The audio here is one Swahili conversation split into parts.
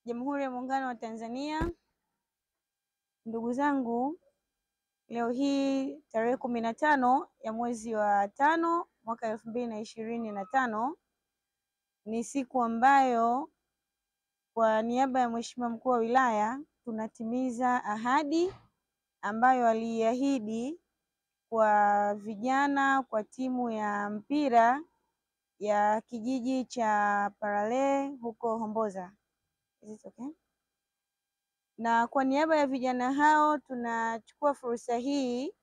Jamhuri ya Muungano wa Tanzania. Ndugu zangu, leo hii tarehe 15 ya mwezi wa 5 mwaka 2025 ni siku ambayo kwa niaba ya Mheshimiwa Mkuu wa Wilaya tunatimiza ahadi ambayo aliahidi kwa vijana kwa timu ya mpira ya kijiji cha Parale huko Homboza. Is it okay? Na kwa niaba ya vijana hao tunachukua fursa hii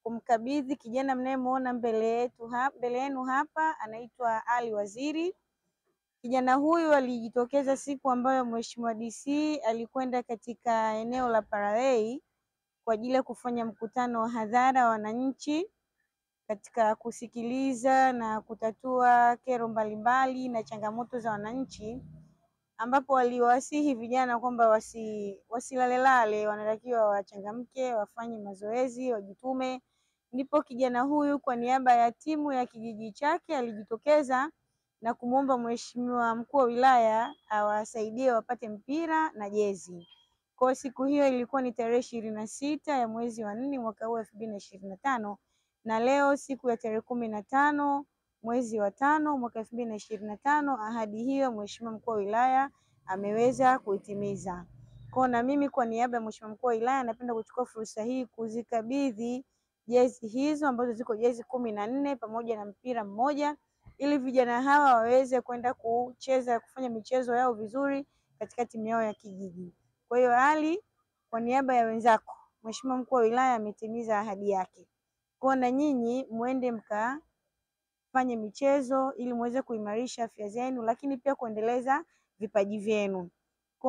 kumkabidhi kijana mnayemuona mbele yenu hapa, anaitwa Ali Waziri. Kijana huyu alijitokeza siku ambayo Mheshimiwa DC alikwenda katika eneo la Paralei kwa ajili ya kufanya mkutano wa hadhara wa wananchi katika kusikiliza na kutatua kero mbalimbali na changamoto za wananchi, ambapo waliwasihi vijana kwamba wasilalelale, wanatakiwa wachangamke, wafanye mazoezi, wajitume. Ndipo kijana huyu kwa niaba ya timu ya kijiji chake alijitokeza na kumwomba Mheshimiwa Mkuu wa Wilaya awasaidie wapate mpira na jezi. Kwa siku hiyo ilikuwa ni tarehe 26 ya mwezi wa 4 mwaka huu 2025, na leo siku ya tarehe 15 mwezi wa 5 mwaka 2025, ahadi hiyo Mheshimiwa Mkuu wa Wilaya ameweza kuitimiza. Na mimi kwa niaba ya Mheshimiwa Mkuu wa Wilaya napenda kuchukua fursa hii kuzikabidhi jezi hizo ambazo ziko jezi 14 pamoja na mpira mmoja, ili vijana hawa waweze kwenda kucheza, kufanya michezo yao vizuri katika timu yao ya kijiji. Kwa hiyo Ali, kwa niaba ya wenzako, Mheshimiwa Mkuu wa Wilaya ametimiza ahadi yake. Na nyinyi muende mkafanye michezo ili muweze kuimarisha afya zenu, lakini pia kuendeleza vipaji vyenu.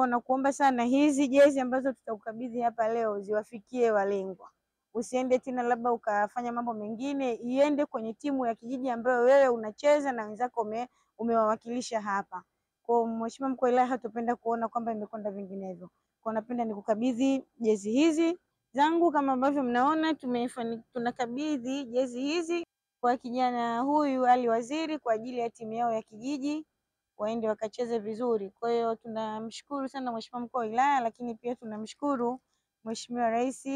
Nakuomba sana hizi jezi ambazo tutakukabidhi hapa leo ziwafikie walengwa. Usiende tena labda ukafanya mambo mengine, iende kwenye timu ya kijiji ambayo wewe unacheza na wenzako umewawakilisha hapa. Mheshimiwa Mkuu wa Wilaya hatupenda kuona kwamba imekwenda vinginevyo. Napenda nikukabidhi jezi hizi zangu kama ambavyo mnaona tunakabidhi jezi hizi kwa kijana huyu Ali Waziri kwa ajili ya timu yao ya kijiji waende wakacheze vizuri. Kwa hiyo tunamshukuru sana Mheshimiwa Mkuu wa Wilaya, lakini pia tunamshukuru Mheshimiwa Rais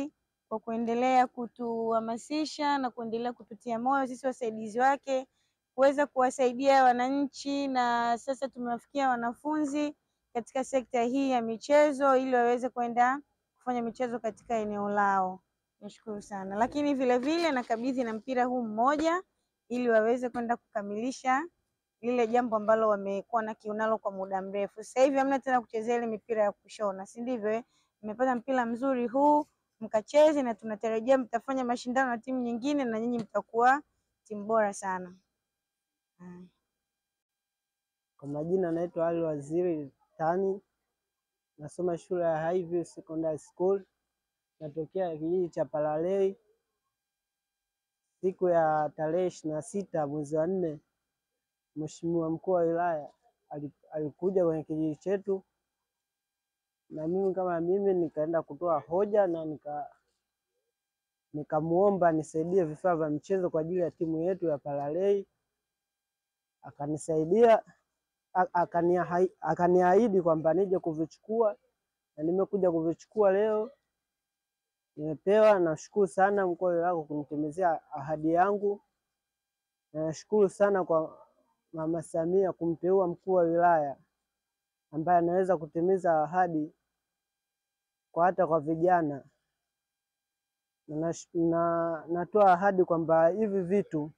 kwa kuendelea kutuhamasisha na kuendelea kututia moyo sisi wasaidizi wake kuweza kuwasaidia wananchi, na sasa tumewafikia wanafunzi katika sekta hii ya michezo ili waweze kwenda kufanya michezo katika eneo lao. Nashukuru sana. Lakini vile vile nakabidhi na mpira huu mmoja ili waweze kwenda kukamilisha lile jambo ambalo wamekuwa na kiunalo kwa muda mrefu. Sasa hivi hamna tena kuchezea ile mipira ya kushona, si ndivyo? Mmepata mpira mzuri huu, mkacheze, na tunatarajia mtafanya mashindano na timu nyingine na nyinyi mtakuwa timu bora sana. Kwa majina naitwa Ali Waziri Tani, nasoma shule ya Highview Secondary School, natokea kijiji cha Paralei. Siku ya tarehe 26 mwezi wa 4 Mheshimiwa Mkuu wa Wilaya alikuja kwenye kijiji chetu, na mimi kama mimi nikaenda kutoa hoja na nikamuomba nisaidie vifaa vya michezo kwa ajili ya timu yetu ya Paralei. Akanisaidia, akaniahidi kwamba nije kuvichukua, na nimekuja kuvichukua leo. Nimepewa. Nashukuru sana Mkuu wa Wilaya kunitimizia ahadi yangu, na nashukuru sana kwa Mama Samia kumteua mkuu wa wilaya ambaye anaweza kutimiza ahadi kwa hata kwa vijana. Na natoa ahadi kwamba hivi vitu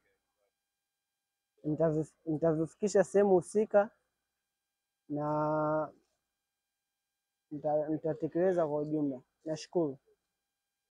nitavifikisha sehemu husika na nitatekeleza kwa ujumla. Nashukuru.